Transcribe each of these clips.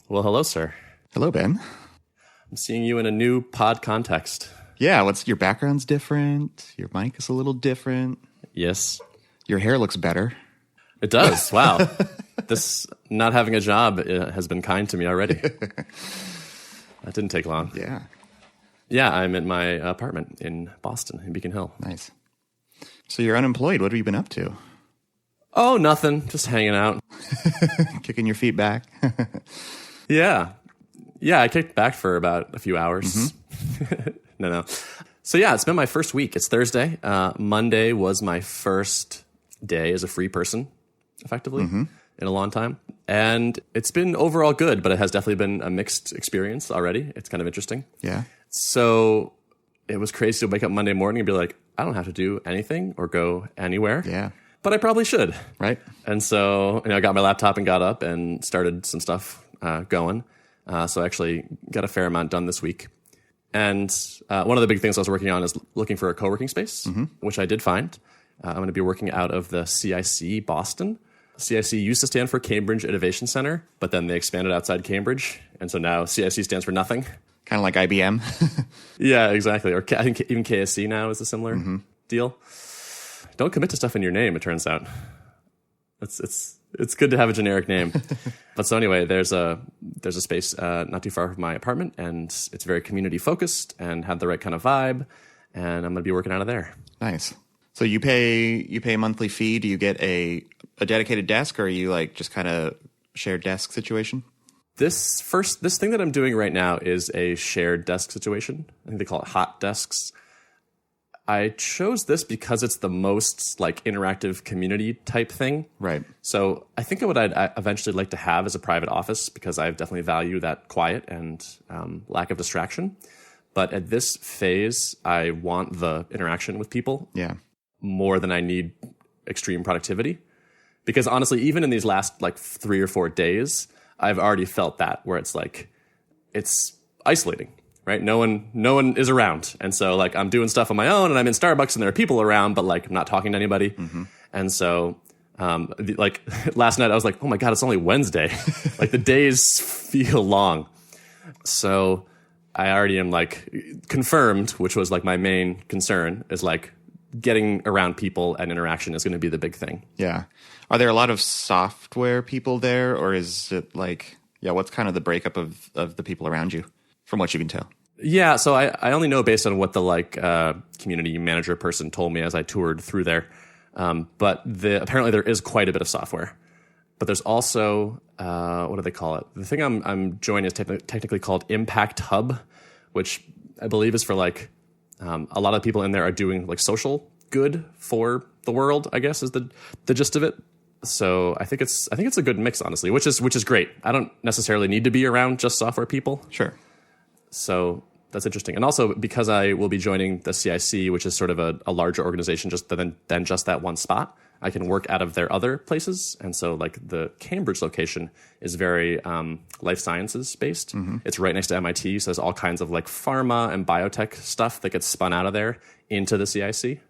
Well, hello, sir. Hello, Ben. I'm seeing you in a new pod context. Yeah, what's your background's different? Your mic is a little different. Yes. Your hair looks better. It does. Wow. This not having a job has been kind to me already. That didn't take long. Yeah. Yeah, I'm in my apartment in Boston, in Beacon Hill. Nice. So you're unemployed. What have you been up to? Oh, nothing. Just hanging out. Kicking your feet back. Yeah. Yeah, I kicked back for about a few hours. Mm-hmm. No. So yeah, it's been my first week. It's Thursday. Monday was my first day as a free person, effectively, in a long time. And it's been overall good, but it has definitely been a mixed experience already. It's kind of interesting. Yeah. So it was crazy to wake up Monday morning and be like, I don't have to do anything or go anywhere. Yeah. But I probably should. Right. And so I got my laptop and got up and started some stuff going. So I actually got a fair amount done this week. And one of the big things I was working on is looking for a co-working space, which I did find. I'm going to be working out of the CIC Boston. CIC used to stand for Cambridge Innovation Center, but then they expanded outside Cambridge. And so now CIC stands for nothing. Kind of like IBM. Yeah, exactly. Or I think even KSC now is a similar deal. Don't commit to stuff in your name, it turns out. It's good to have a generic name. But so anyway, there's a space not too far from my apartment, and it's very community focused and had the right kind of vibe, and I'm going to be working out of there. Nice. So you pay a monthly fee. Do you get a dedicated desk, or are you like just kind of shared desk situation? This thing that I'm doing right now is a shared desk situation. I think they call it hot desks. I chose this because it's the most like interactive community type thing. Right. So I think what I'd eventually like to have is a private office, because I definitely value that quiet and lack of distraction. But at this phase, I want the interaction with people more than I need extreme productivity. Because honestly, even in these last like 3 or 4 days, I've already felt that, where it's like, it's isolating. Right, no one is around, and so like I'm doing stuff on my own, and I'm in Starbucks, and there are people around, but like I'm not talking to anybody. And so, like last night, I was like, oh my god, it's only Wednesday. Like the days feel long. So I already am like confirmed, which was like my main concern, is like getting around people and interaction is going to be the big thing. Yeah. Are there a lot of software people there, or is it like, what's kind of the breakup of the people around you? From what you can tell. Yeah, so I only know based on what the like community manager person told me as I toured through there. But apparently there is quite a bit of software. But there's also, what do they call it? The thing I'm joining is technically called Impact Hub, which I believe is for like a lot of people in there are doing like social good for the world, I guess is the gist of it. So I think it's a good mix, honestly, which is great. I don't necessarily need to be around just software people. Sure. So that's interesting. And also because I will be joining the CIC, which is sort of a larger organization than just that one spot, I can work out of their other places. And so like the Cambridge location is very life sciences based. It's right next to MIT. So there's all kinds of like pharma and biotech stuff that gets spun out of there into the CIC.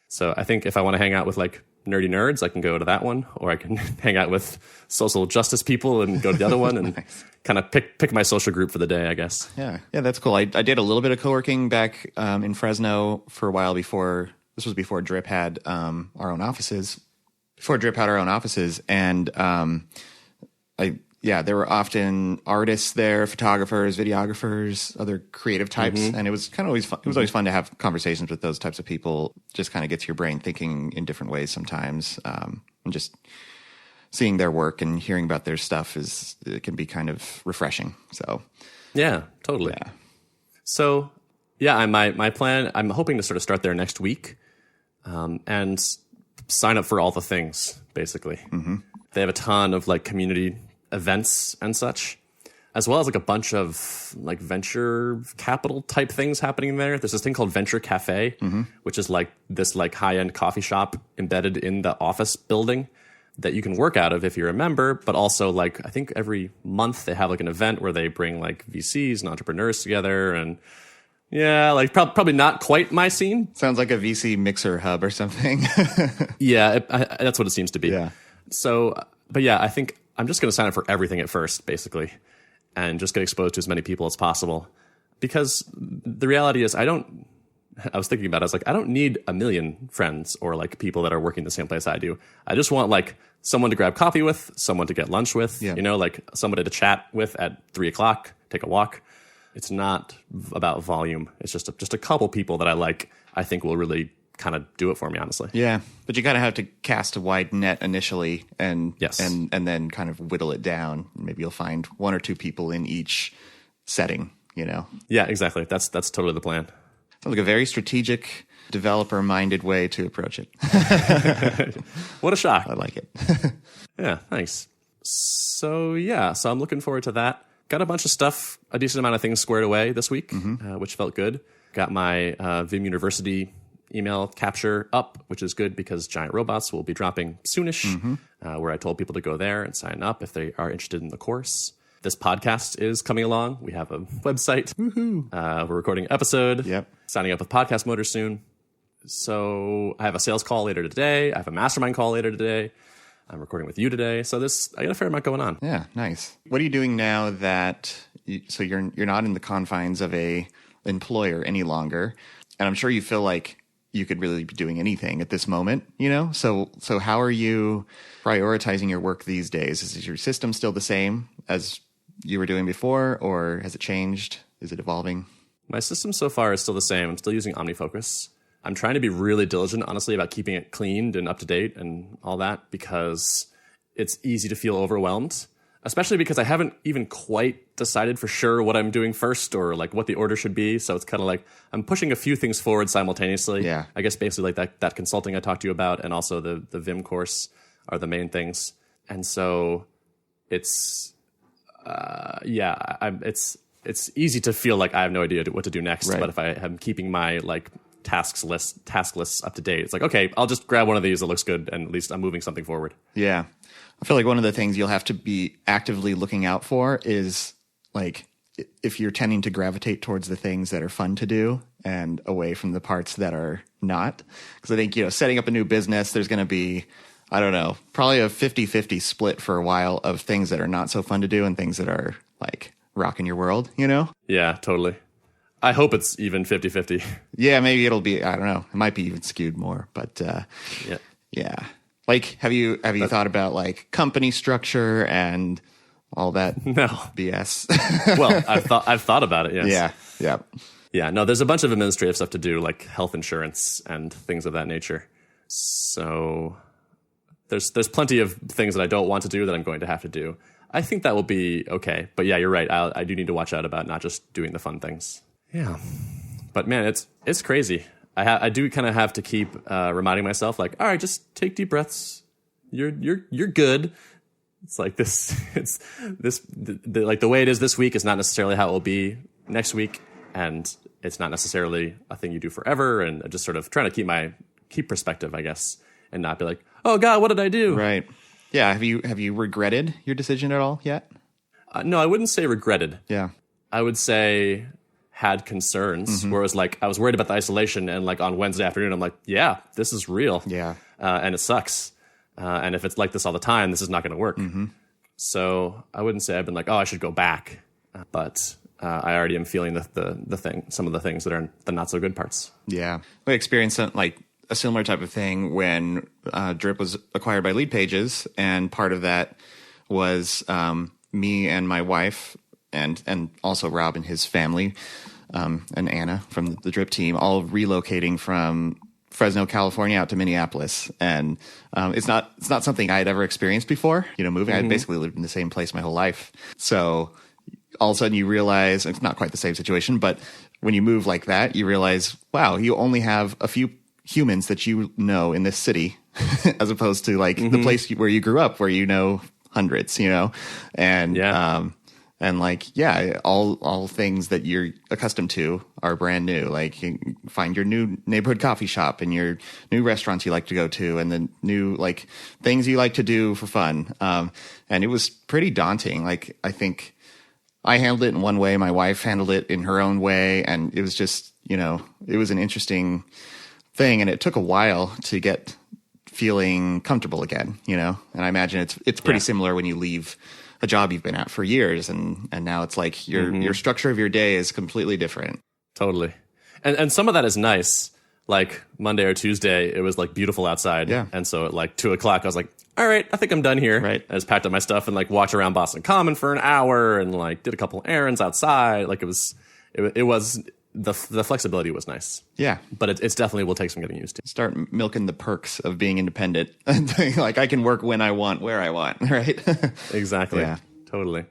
So I think if I want to hang out with like nerdy nerds, I can go to that one, or I can hang out with social justice people and go to the other one and nice. Kind of pick my social group for the day, I guess. Yeah, that's cool. I did a little bit of co-working back in Fresno for a while before Drip had our own offices. Before Drip had our own offices, and there were often artists there, photographers, videographers, other creative types, and it was kind of always fun. It was always fun to have conversations with those types of people. Just kind of gets your brain thinking in different ways sometimes, and just seeing their work and hearing about their stuff it can be kind of refreshing. So, yeah, totally. Yeah. So, yeah, my plan. I'm hoping to sort of start there next week, and sign up for all the things. Basically, they have a ton of like community events and such, as well as like a bunch of like venture capital type things happening there. There's this thing called Venture Cafe, which is like this like high-end coffee shop embedded in the office building that you can work out of if you're a member, but also like I think every month they have like an event where they bring like VCs and entrepreneurs together, and yeah, like probably not quite my scene. Sounds like a VC mixer hub or something. Yeah, that's what it seems to be. Yeah. So, but yeah, I think I'm just going to sign up for everything at first, basically. and just get exposed to as many people as possible. Because the reality is I was thinking about it, I was like, I don't need a million friends or like people that are working the same place I do. I just want like someone to grab coffee with, someone to get lunch with, like somebody to chat with at 3:00, take a walk. It's not about volume. It's just a couple people that I think will really kind of do it for me, honestly. Yeah. But you gotta have to cast a wide net initially and yes. and then kind of whittle it down. Maybe you'll find one or two people in each setting, Yeah, exactly. That's totally the plan. Sounds like a very strategic, developer-minded way to approach it. What a shock. I like it. Yeah, thanks. So I'm looking forward to that. Got a bunch of stuff, a decent amount of things squared away this week, which felt good. Got my Vim University email capture up, which is good because Giant Robots will be dropping soonish, where I told people to go there and sign up if they are interested in the course. This podcast is coming along. We have a website. We're recording an episode. Yep. Signing up with Podcast Motor soon. So I have a sales call later today. I have a mastermind call later today. I'm recording with you today. So I got a fair amount going on. Yeah, nice. What are you doing now that you're not in the confines of a employer any longer? And I'm sure you feel like you could really be doing anything at this moment, So how are you prioritizing your work these days? Is your system still the same as you were doing before, or has it changed? Is it evolving? My system so far is still the same. I'm still using Omnifocus. I'm trying to be really diligent, honestly, about keeping it cleaned and up to date and all that, because it's easy to feel overwhelmed, especially because I haven't even quite decided for sure what I'm doing first or like what the order should be. So it's kind of like I'm pushing a few things forward simultaneously. Yeah. I guess basically like that consulting I talked to you about and also the Vim course are the main things. And so it's, it's easy to feel like I have no idea what to do next. Right. But if I am keeping my like task lists up to date, it's like, okay, I'll just grab one of these that looks good and at least I'm moving something forward. Yeah. I feel like one of the things you'll have to be actively looking out for is like if you're tending to gravitate towards the things that are fun to do and away from the parts that are not. Because I think, setting up a new business, there's going to be, I don't know, probably a 50-50 split for a while of things that are not so fun to do and things that are like rocking your world, Yeah, totally. I hope it's even 50-50. Yeah, maybe it'll be, I don't know, it might be even skewed more, but yeah. Like, have you thought about like company structure and all that No. BS? Well, I've thought about it, yes. Yeah. Yeah, no, there's a bunch of administrative stuff to do, like health insurance and things of that nature. So there's plenty of things that I don't want to do that I'm going to have to do. I think that will be okay. But yeah, you're right. I do need to watch out about not just doing the fun things. Yeah. But man, it's crazy. I do kind of have to keep reminding myself, like, all right, just take deep breaths. You're good. It's like like the way it is this week is not necessarily how it will be next week, and it's not necessarily a thing you do forever. And just sort of trying to keep perspective, I guess, and not be like, oh God, what did I do? Right. Yeah. Have you regretted your decision at all yet? No, I wouldn't say regretted. Yeah. I would say had concerns, where it was like I was worried about the isolation, and like on Wednesday afternoon, I'm like, yeah, this is real. Yeah. And it sucks. And if it's like this all the time, this is not going to work. So I wouldn't say I've been like, oh, I should go back. But I already am feeling some of the things that are the not so good parts. Yeah. We experienced like a similar type of thing when Drip was acquired by Lead Pages. And part of that was me and my wife and also Rob and his family and Anna from the Drip team all relocating from Fresno, California out to Minneapolis. And it's not something I had ever experienced before, moving. I had basically lived in the same place my whole life. So all of a sudden you realize it's not quite the same situation, but when you move like that, you realize, wow, you only have a few humans that you know in this city as opposed to like the place where you grew up, where hundreds, and and like, yeah, all things that you're accustomed to are brand new. Like you find your new neighborhood coffee shop and your new restaurants you like to go to and the new like things you like to do for fun. And it was pretty daunting. Like I think I handled it in one way. My wife handled it in her own way. And it was just, it was an interesting thing. And it took a while to get feeling comfortable again, and I imagine it's pretty similar when you leave a job you've been at for years, and now it's like your structure of your day is completely different. Totally. And some of that is nice. Like Monday or Tuesday, it was like beautiful outside. Yeah. And so at like 2:00, I was like, all right, I think I'm done here. Right. I just packed up my stuff and like walked around Boston Common for an hour and like did a couple errands outside. Like it was the flexibility was nice. Yeah. But it's definitely will take some getting used to. Start milking the perks of being independent. Like I can work when I want, where I want, right? Exactly. Yeah. Totally.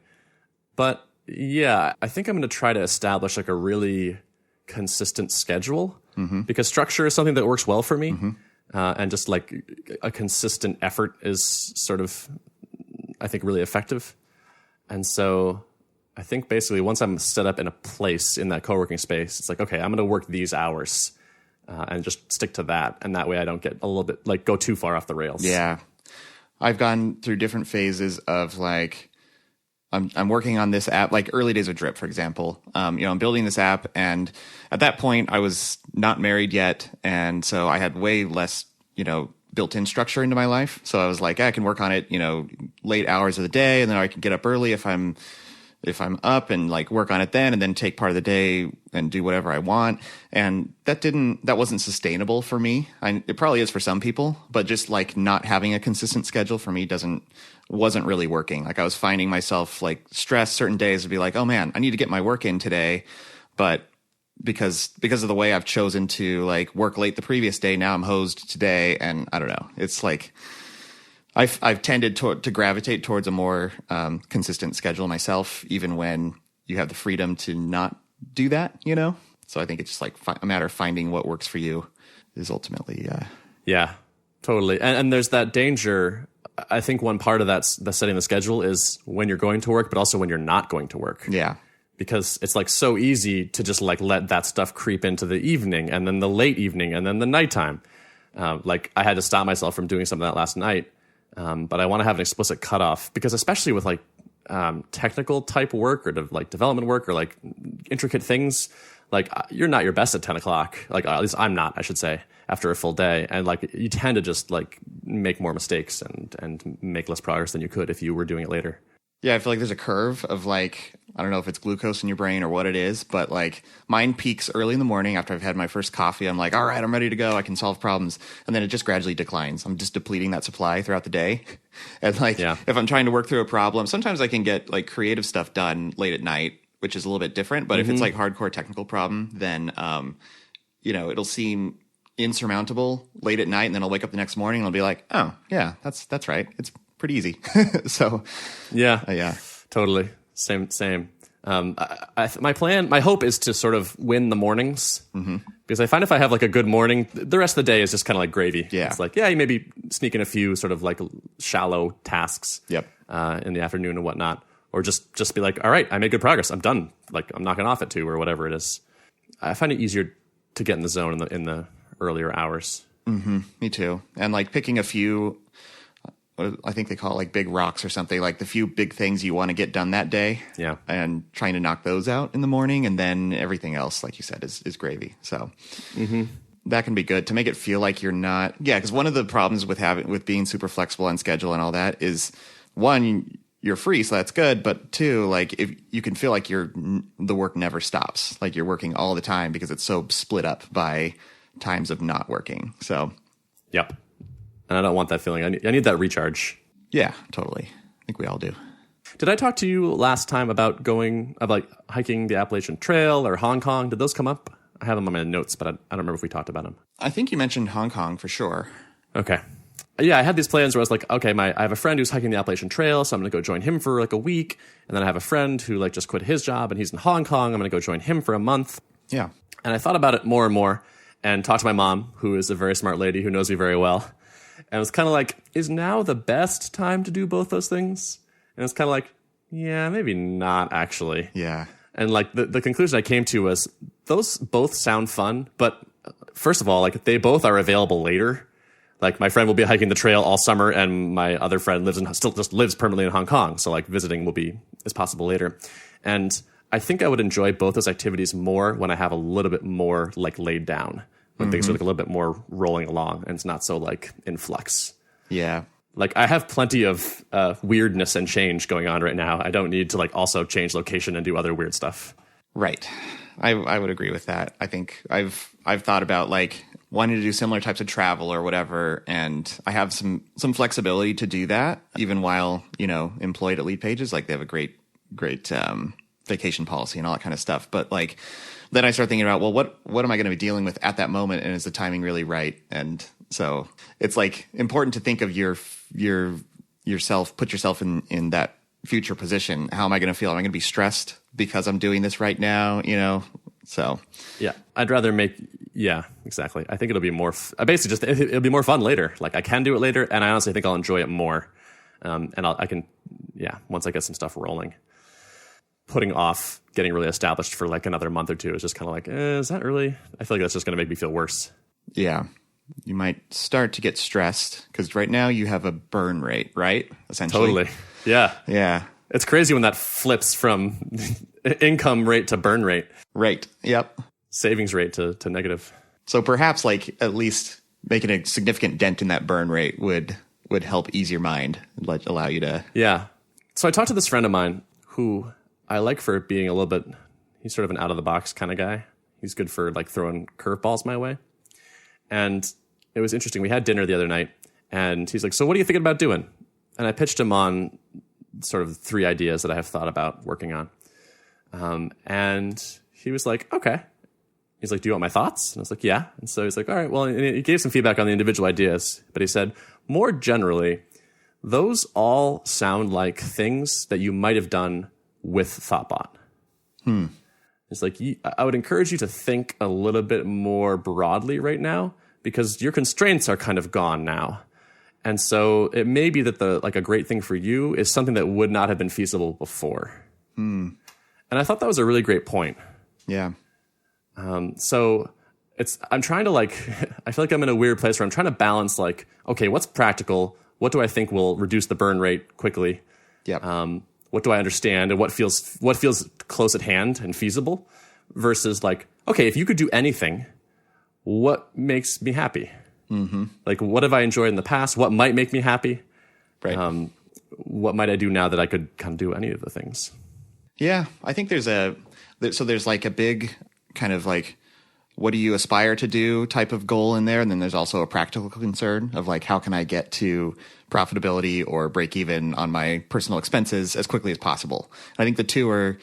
But yeah, I think I'm going to try to establish like a really consistent schedule because structure is something that works well for me. And just like a consistent effort is sort of, I think, really effective. And so I think basically once I'm set up in a place in that co-working space, it's like, okay, I'm going to work these hours and just stick to that. And that way I don't get a little bit like go too far off the rails. Yeah. I've gone through different phases of like, I'm working on this app, like early days of Drip, for example. I'm building this app, and at that point, I was not married yet, and so I had way less, built-in structure into my life. So I was like, I can work on it, late hours of the day, and then I can get up early if I'm up and like work on it then, and then take part of the day and do whatever I want. And that wasn't sustainable for me. It probably is for some people, but just like not having a consistent schedule for me wasn't really working. Like I was finding myself like stressed certain days to be like, oh man, I need to get my work in today. But because of the way I've chosen to like work late the previous day, now I'm hosed today. And I don't know. It's like, I've tended to gravitate towards a more consistent schedule myself, even when you have the freedom to not do that, So I think it's just like a matter of finding what works for you is ultimately. Yeah, totally. And there's that danger. I think one part of the setting the schedule is when you're going to work, but also when you're not going to work. Yeah. Because it's like so easy to just like let that stuff creep into the evening and then the late evening and then the nighttime. Like I had to stop myself from doing some of that last night. But I want to have an explicit cutoff because especially with like technical type work or like development work or like intricate things, like you're not your best at 10:00. Like at least I'm not, I should say, after a full day. And like you tend to just like make more mistakes and make less progress than you could if you were doing it later. Yeah, I feel like there's a curve of like, I don't know if it's glucose in your brain or what it is, but like mine peaks early in the morning after I've had my first coffee. I'm like, all right, I'm ready to go. I can solve problems. And then it just gradually declines. I'm just depleting that supply throughout the day. And like, if I'm trying to work through a problem, sometimes I can get like creative stuff done late at night, which is a little bit different. But if it's like hardcore technical problem, then, it'll seem insurmountable late at night. And then I'll wake up the next morning and I'll be like, oh yeah, that's right. It's pretty easy. So yeah, totally. Same. My hope is to sort of win the mornings because I find if I have like a good morning, the rest of the day is just kind of like gravy. Yeah. It's like, you maybe sneak in a few sort of like shallow tasks in the afternoon and whatnot, or just be like, all right, I made good progress. I'm done. Like I'm knocking off at 2 or whatever it is. I find it easier to get in the zone in the earlier hours. Me too. And like picking a few, I think they call it like big rocks or something, like the few big things you want to get done that day. Yeah. And trying to knock those out in the morning. And then everything else, like you said, is gravy. So that can be good to make it feel like you're not. Yeah. Because one of the problems with being super flexible on schedule and all that is, one, you're free. So that's good. But two, like if you can feel like the work never stops, like you're working all the time because it's so split up by times of not working. So. Yep. And I don't want that feeling. I need that recharge. Yeah, totally. I think we all do. Did I talk to you last time about hiking the Appalachian Trail or Hong Kong? Did those come up? I have them on my notes, but I don't remember if we talked about them. I think you mentioned Hong Kong for sure. Okay. Yeah, I had these plans where I was like, okay, I have a friend who's hiking the Appalachian Trail, so I'm going to go join him for like a week. And then I have a friend who like just quit his job and he's in Hong Kong. I'm going to go join him for a month. Yeah. And I thought about it more and more and talked to my mom, who is a very smart lady who knows me very well. And it was kind of like, is now the best time to do both those things? And it's kind of like, yeah, maybe not actually. Yeah. And like the conclusion I came to was those both sound fun, but first of all, like they both are available later. Like my friend will be hiking the trail all summer and my other friend still lives permanently in Hong Kong. So like visiting is possible later. And I think I would enjoy both those activities more when I have a little bit more like laid down. When things are like a little bit more rolling along and it's not so like in flux. Yeah. Like I have plenty of weirdness and change going on right now. I don't need to like also change location and do other weird stuff. Right. I would agree with that. I think I've thought about like wanting to do similar types of travel or whatever, and I have some flexibility to do that even while, employed at Lead Pages. Like they have a great vacation policy and all that kind of stuff. But like then I start thinking about, well, what am I going to be dealing with at that moment, and is the timing really right? And so it's like important to think of yourself, put yourself in that future position. How am I going to feel? Am I going to be stressed because I'm doing this right now? So yeah, I'd rather exactly. I think it'll be more. It'll be more fun later. Like I can do it later, and I honestly think I'll enjoy it more. And once I get some stuff rolling. Putting off getting really established for like another month or two is just kind of like, is that really? I feel like that's just going to make me feel worse. Yeah. You might start to get stressed because right now you have a burn rate, right? Essentially. Totally. Yeah. Yeah. It's crazy when that flips from income rate to burn rate. Right. Yep. Savings rate to negative. So perhaps like at least making a significant dent in that burn rate would help ease your mind, allow you to. Yeah. So I talked to this friend of mine who I like for being a little bit, he's sort of an out of the box kind of guy. He's good for like throwing curveballs my way. And it was interesting. We had dinner the other night and he's like, so what are you thinking about doing? And I pitched him on sort of 3 ideas that I have thought about working on. And he was like, okay. He's like, do you want my thoughts? And I was like, yeah. And so he's like, all right, well, and he gave some feedback on the individual ideas, but he said, more generally, those all sound like things that you might have done with thoughtbot. It's like, I would encourage you to think a little bit more broadly right now because your constraints are kind of gone now. And so it may be that a great thing for you is something that would not have been feasible before. And I thought that was a really great point. Yeah. So I'm trying to I feel like I'm in a weird place where I'm trying to balance like, okay, what's practical? What do I think will reduce the burn rate quickly? Yeah. What do I understand and what feels close at hand and feasible versus like, okay, if you could do anything, what makes me happy? Mm-hmm. Like, what have I enjoyed in the past? What might make me happy? Right. What might I do now that I could kind of do any of the things? Yeah, I think there's like a big kind of like, what do you aspire to do type of goal in there. And then there's also a practical concern of like, how can I get to profitability or break even on my personal expenses as quickly as possible? I think the two are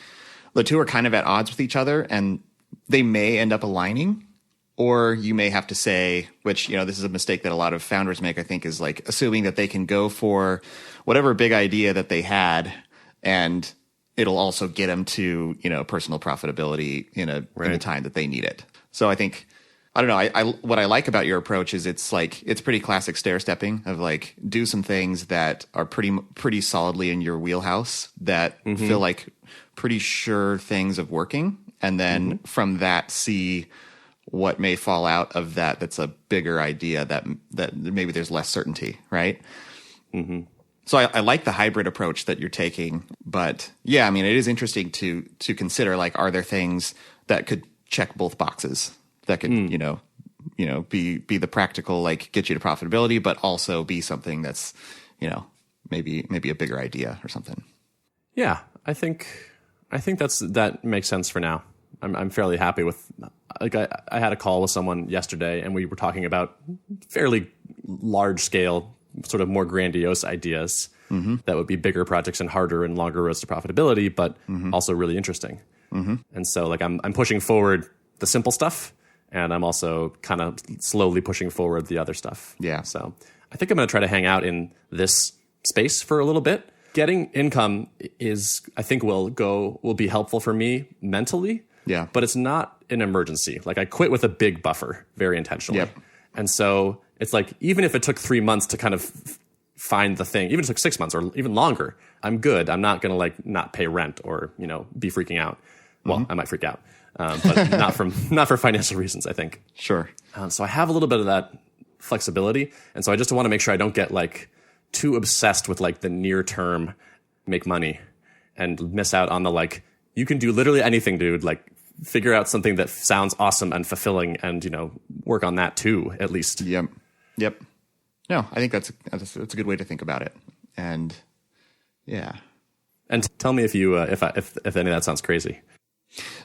kind of at odds with each other and they may end up aligning, or you may have to say, which, this is a mistake that a lot of founders make, I think, is like assuming that they can go for whatever big idea that they had and it'll also get them to, personal profitability in the time that they need it. So I think, I don't know, what I like about your approach is it's pretty classic stair stepping of like do some things that are pretty solidly in your wheelhouse that feel like pretty sure things of working. And then from that, see what may fall out of that. That's a bigger idea that maybe there's less certainty. Right. Mm-hmm. So I like the hybrid approach that you're taking, but yeah, I mean, it is interesting to consider, like, are there things that could check both boxes that could, be the practical, like get you to profitability, but also be something that's, maybe a bigger idea or something. Yeah, I think that makes sense for now. I'm fairly happy with, like, I had a call with someone yesterday and we were talking about fairly large scale, sort of more grandiose ideas that would be bigger projects and harder and longer roads to profitability, but also really interesting. And so like I'm pushing forward the simple stuff and I'm also kind of slowly pushing forward the other stuff. Yeah. So I think I'm going to try to hang out in this space for a little bit. Getting income I think will be helpful for me mentally. Yeah. But it's not an emergency. Like I quit with a big buffer very intentionally. Yep. And so it's like, even if it took 3 months to kind of find the thing, even if it took 6 months or even longer, I'm good. I'm not going to like not pay rent or, be freaking out. Well, I might freak out, but not for financial reasons, I think. Sure. So I have a little bit of that flexibility. And so I just want to make sure I don't get like too obsessed with like the near term make money and miss out on the, like, you can do literally anything, dude. Like, figure out something that sounds awesome and fulfilling and, work on that too, at least. Yep. No, I think that's a good way to think about it. And yeah. And tell me if you if any of that sounds crazy.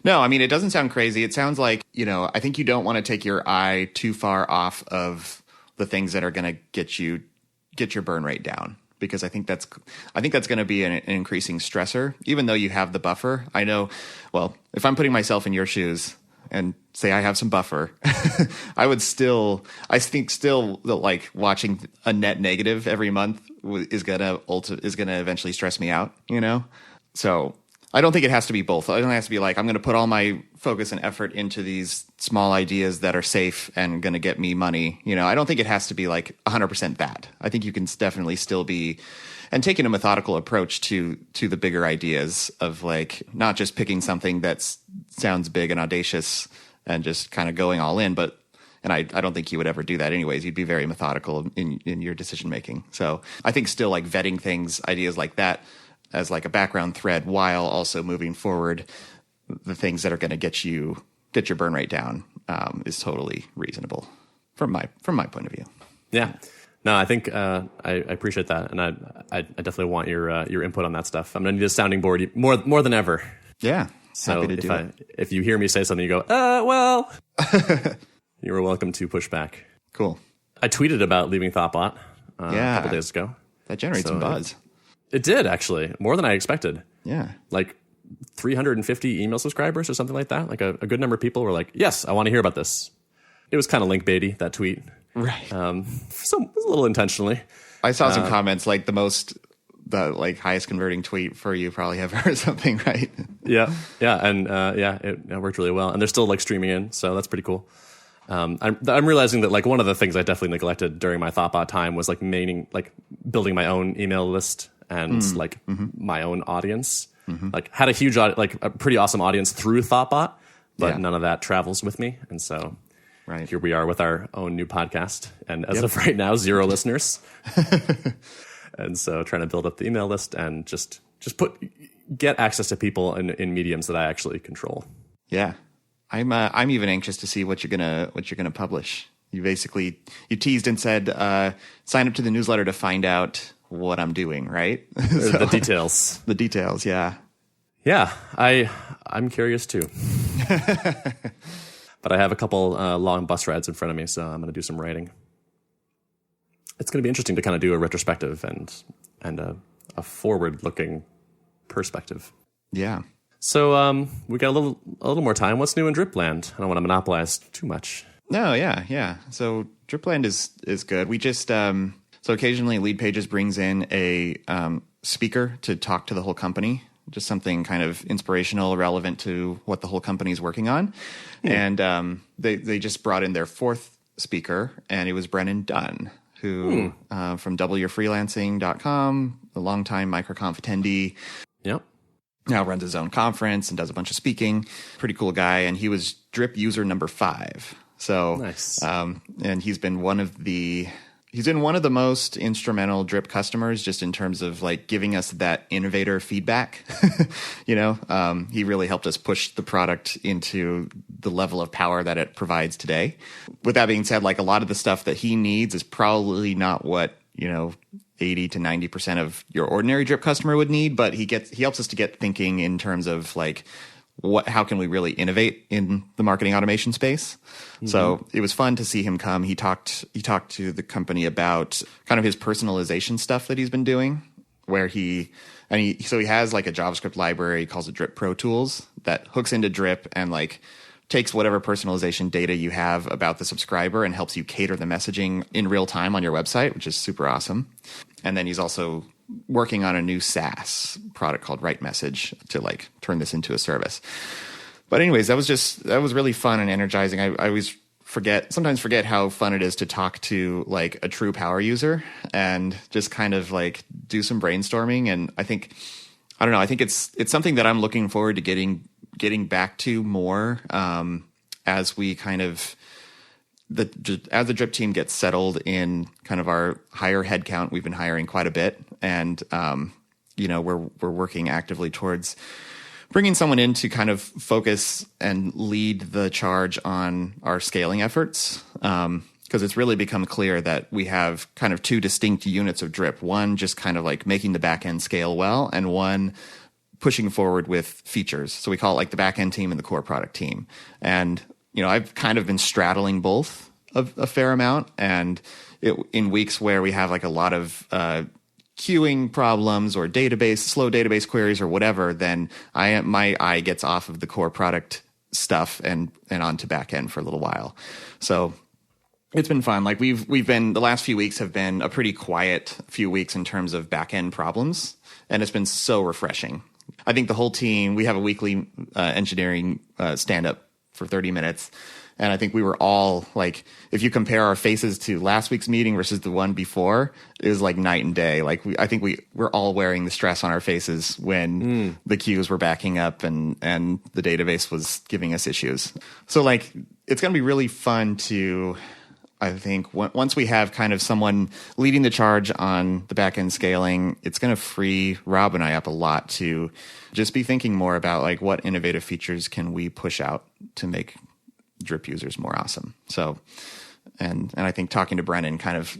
No, I mean, it doesn't sound crazy. It sounds like, I think you don't want to take your eye too far off of the things that are going to get your burn rate down, because I think that's going to be an increasing stressor, even though you have the buffer. I know, well, if I'm putting myself in your shoes and say I have some buffer, I think still like watching a net negative every month is going to eventually stress me out, So I don't think it has to be both. I don't think it has to be like, I'm going to put all my focus and effort into these small ideas that are safe and going to get me money. I don't think it has to be like 100% that. I think you can definitely still be, and taking a methodical approach to the bigger ideas of like, not just picking something that sounds big and audacious and just kind of going all in, and I don't think you would ever do that anyways. You'd be very methodical in your decision making. So I think still like vetting things, ideas like that, as like a background thread, while also moving forward the things that are going to get your burn rate down, is totally reasonable from my point of view. Yeah, no, I think I appreciate that, and I definitely want your input on that stuff. I'm going to need a sounding board more than ever. Yeah, so happy to do it. If you hear me say something, you go, well, you're welcome to push back. Cool. I tweeted about leaving thoughtbot a couple days ago. That generates some buzz. It did, actually, more than I expected. Yeah. Like 350 email subscribers or something like that. Like a good number of people were like, yes, I want to hear about this. It was kind of link baity, that tweet. Right. So it was a little intentionally. I saw some comments like the highest converting tweet for you probably ever or something, right? Yeah. And it worked really well. And they're still like streaming in, so that's pretty cool. I'm realizing that like one of the things I definitely neglected during my thoughtbot time was like building my own email list and my own audience. Like had a huge a pretty awesome audience through thoughtbot, but none of that travels with me. And so here we are with our own new podcast, and as of right now, 0 listeners. And so trying to build up the email list and just get access to people in mediums that I actually control. Yeah. I'm even anxious to see what you're gonna publish. You teased and said, sign up to the newsletter to find out what I'm doing, right? The details. The details, yeah. Yeah, I'm curious too. But I have a couple long bus rides in front of me, so I'm going to do some writing. It's going to be interesting to kind of do a retrospective and a forward-looking perspective. Yeah. So we got a little more time. What's new in Dripland? I don't want to monopolize too much. No, yeah. So Dripland is good. We just so occasionally Lead Pages brings in a speaker to talk to the whole company, just something kind of inspirational, relevant to what the whole company is working on. And they just brought in their 4th speaker, and it was Brennan Dunn, who from doubleyourfreelancing.com, a longtime MicroConf attendee. Yep. Now runs his own conference and does a bunch of speaking. Pretty cool guy. And he was Drip user number 5. So nice. And he's been one of the most instrumental Drip customers, just in terms of like giving us that innovator feedback. He really helped us push the product into the level of power that it provides today. With that being said, like a lot of the stuff that he needs is probably not what, 80 to 90% of your ordinary Drip customer would need, but he helps us to get thinking in terms of like how can we really innovate in the marketing automation space. Mm-hmm. So it was fun to see him come. He talked to the company about kind of his personalization stuff that he's been doing, where he has like a JavaScript library, he calls it Drip Pro Tools, that hooks into Drip and like takes whatever personalization data you have about the subscriber and helps you cater the messaging in real time on your website, which is super awesome. And then he's also working on a new SaaS product called Right Message to like turn this into a service. But anyways, that was really fun and energizing. I always sometimes forget how fun it is to talk to like a true power user and just kind of like do some brainstorming. And I think it's something that I'm looking forward to getting back to more as we kind of as the Drip team gets settled in kind of our higher headcount. We've been hiring quite a bit, and we're working actively towards bringing someone in to kind of focus and lead the charge on our scaling efforts. because it's really become clear that we have kind of two distinct units of drip. One just kind of like making the back end scale well, and one pushing forward with features. So we call it like the back end team and the core product team. And, I've kind of been straddling both a fair amount. And in weeks where we have like a lot of queuing problems or slow database queries or whatever, then my eye gets off of the core product stuff and onto back end for a little while. So it's been fun. Like the last few weeks have been a pretty quiet few weeks in terms of back end problems, and it's been so refreshing. I think the whole team, we have a weekly engineering stand up for 30 minutes. And I think we were all like, if you compare our faces to last week's meeting versus the one before, it was like night and day. Like I think we're all wearing the stress on our faces when the queues were backing up and the database was giving us issues. So like, it's going to be really fun to, I think, once we have kind of someone leading the charge on the back end scaling, it's going to free Rob and I up a lot to just be thinking more about like what innovative features can we push out to make drip users more awesome. So, and I think talking to Brennan kind of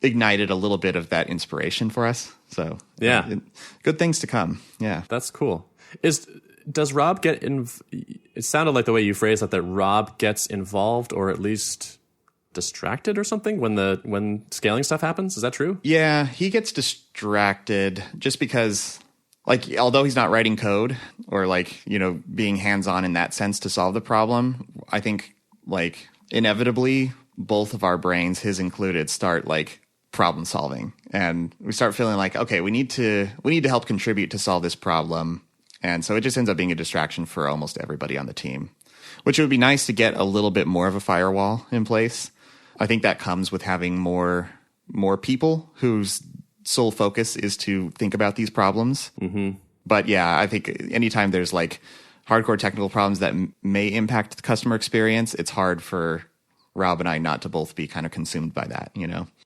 ignited a little bit of that inspiration for us. So yeah, good things to come. Yeah, that's cool. Does Rob get it sounded like the way you phrased that Rob gets involved or at least distracted or something when scaling stuff happens. Is that true? Yeah, he gets distracted just because, like, although he's not writing code or like, being hands-on in that sense to solve the problem, I think like inevitably both of our brains, his included, start like problem solving, and we start feeling like, okay, we need to help contribute to solve this problem. And so it just ends up being a distraction for almost everybody on the team, which would be nice to get a little bit more of a firewall in place. I think that comes with having more people whose sole focus is to think about these problems. Mm-hmm. But yeah, I think anytime there's like hardcore technical problems that may impact the customer experience, it's hard for Rob and I not to both be kind of consumed by that,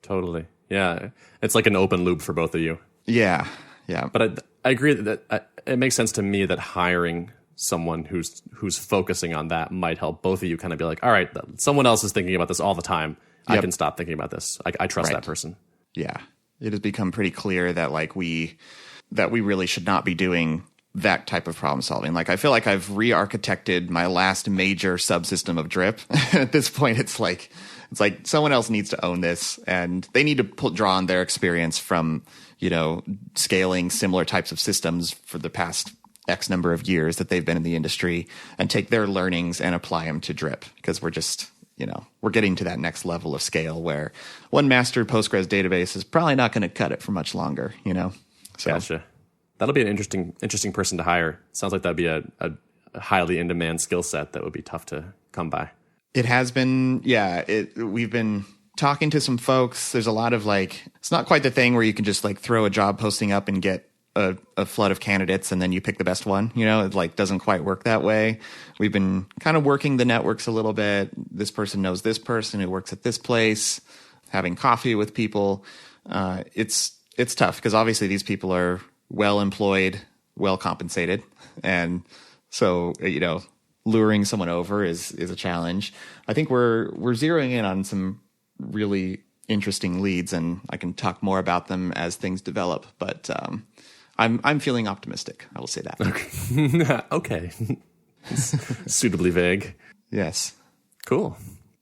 Totally. Yeah. It's like an open loop for both of you. Yeah. Yeah. But I agree that it makes sense to me that hiring someone who's focusing on that might help both of you kind of be like, all right, someone else is thinking about this all the time. Yep. I can stop thinking about this. I trust that person. Yeah. It has become pretty clear that like we really should not be doing that type of problem solving. Like I feel like I've re-architected my last major subsystem of drip. At this point, it's like someone else needs to own this, and they need to draw on their experience from, scaling similar types of systems for the past X number of years that they've been in the industry, and take their learnings and apply them to drip, because we're just, we're getting to that next level of scale where one master Postgres database is probably not going to cut it for much longer, So. Gotcha. That'll be an interesting person to hire. Sounds like that'd be a highly in-demand skill set that would be tough to come by. It has been, yeah. We've been talking to some folks. There's a lot of like, it's not quite the thing where you can just like throw a job posting up and get a flood of candidates and then you pick the best one. It like doesn't quite work that way. We've been kind of working the networks a little bit. This person knows this person who works at this place, having coffee with people. It's tough because obviously these people are well employed, well compensated, and so luring someone over is a challenge. I think we're zeroing in on some really interesting leads, and I can talk more about them as things develop. But I'm feeling optimistic. I will say that. Okay. Suitably vague. Yes. Cool.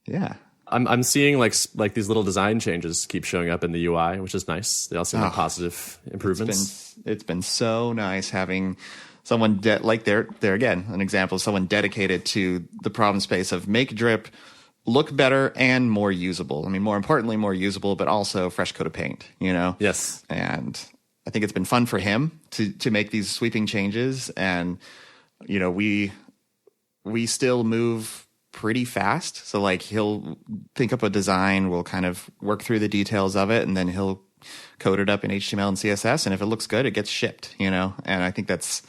Yeah. I'm seeing like these little design changes keep showing up in the UI, which is nice. They all seem like positive improvements. It's been so nice having someone like there again, an example of someone dedicated to the problem space of make drip look better and more usable. I mean, more importantly, more usable, but also fresh coat of paint, Yes. And I think it's been fun for him to make these sweeping changes. And, we still move pretty fast. So like he'll think up a design, we'll kind of work through the details of it, and then he'll code it up in HTML and CSS. And if it looks good, it gets shipped, And I think that's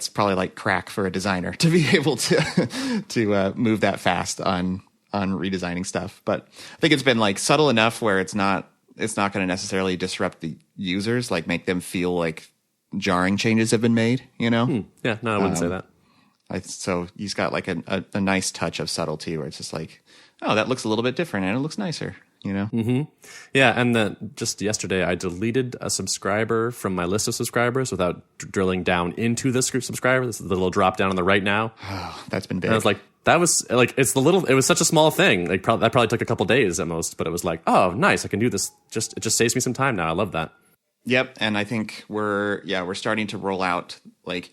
probably like crack for a designer to be able to move that fast on redesigning stuff. But I think it's been like subtle enough where it's not going to necessarily disrupt the users, like make them feel like jarring changes have been made, Yeah, no, I wouldn't say that. So he's got like a nice touch of subtlety where it's just like, oh, that looks a little bit different and it looks nicer, you know? Mm-hmm. Yeah, and then just yesterday I deleted a subscriber from my list of subscribers without drilling down into this group subscriber. This is the little drop down on the right now. Oh, that's been big. And I was like, that was like, it was such a small thing. Like that probably took a couple days at most, but it was like, oh, nice, I can do this. It just saves me some time now. I love that. Yep, and I think we're starting to roll out like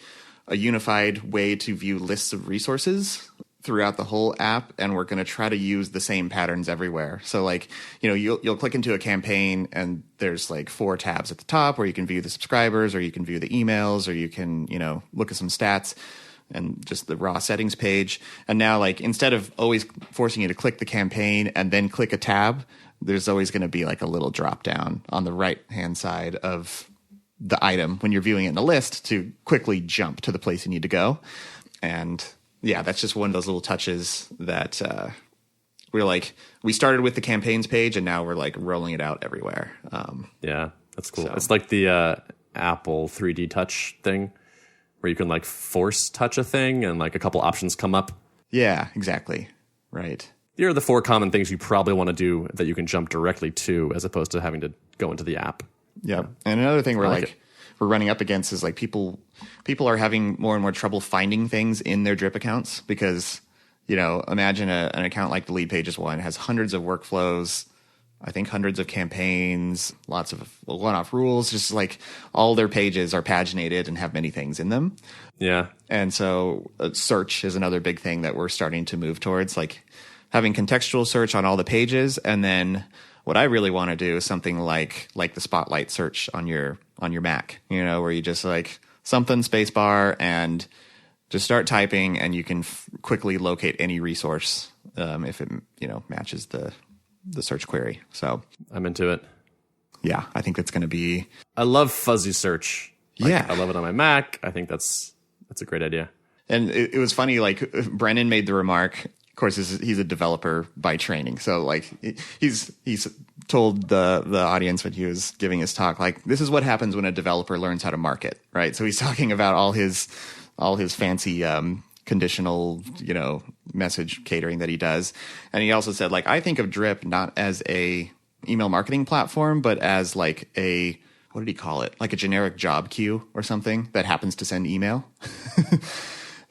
a unified way to view lists of resources throughout the whole app, and we're going to try to use the same patterns everywhere. So like, you'll click into a campaign and there's like 4 tabs at the top where you can view the subscribers, or you can view the emails, or you can, look at some stats and just the raw settings page. And now, like, instead of always forcing you to click the campaign and then click a tab, there's always going to be like a little drop down on the right hand side of the item when you're viewing it in a list to quickly jump to the place you need to go. And yeah, that's just one of those little touches that we started with the campaigns page, and now we're like rolling it out everywhere. Yeah, that's cool. So. It's like the Apple 3D touch thing where you can like force touch a thing and like a couple options come up. Yeah, exactly. Right. Here are the 4 common things you probably want to do that you can jump directly to, as opposed to having to go into the app. Yeah. And another thing we're running up against is like people are having more and more trouble finding things in their drip accounts because, imagine an account like the Lead Pages one has hundreds of workflows, I think hundreds of campaigns, lots of one-off rules, just like all their pages are paginated and have many things in them. Yeah. And so search is another big thing that we're starting to move towards, like having contextual search on all the pages. And then what I really want to do is something like the Spotlight search on your Mac, where you just like something spacebar and just start typing, and you can quickly locate any resource if it matches the search query. So I'm into it. Yeah, I think that's going to be. I love fuzzy search. I love it on my Mac. I think that's a great idea. And it was funny. Like Brennan made the remark. Of course, he's a developer by training, so like he's told the audience when he was giving his talk, like, this is what happens when a developer learns how to market, right? So he's talking about all his fancy conditional, message catering that he does, and he also said, like, I think of Drip not as a email marketing platform, but as like what did he call it? Like a generic job queue or something that happens to send email.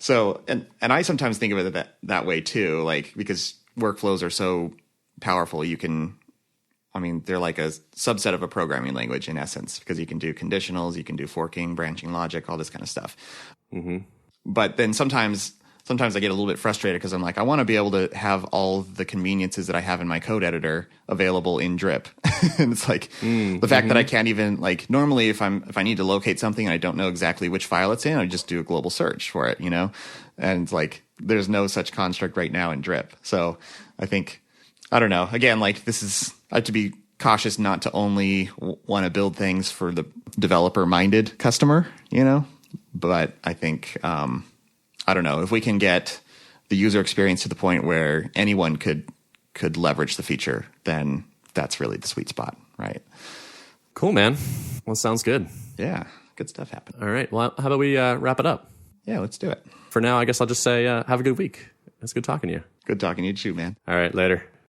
So, and I sometimes think of it that way too, like, because workflows are so powerful, they're like a subset of a programming language in essence, because you can do conditionals, you can do forking, branching logic, all this kind of stuff. Mm-hmm. But then sometimes I get a little bit frustrated because I'm like, I want to be able to have all the conveniences that I have in my code editor available in Drip. And it's like the fact that I can't even, like, normally if I need to locate something and I don't know exactly which file it's in, I just do a global search for it, and it's like, there's no such construct right now in Drip. So I think, I don't know, again, like, I have to be cautious not to only want to build things for the developer minded customer, but I think, I don't know, if we can get the user experience to the point where anyone could leverage the feature, then that's really the sweet spot, right? Cool, man. Well, sounds good. Yeah, good stuff happened. All right. Well, how about we wrap it up? Yeah, let's do it. For now, I guess I'll just say have a good week. It's good talking to you. Good talking to you too, man. All right, later.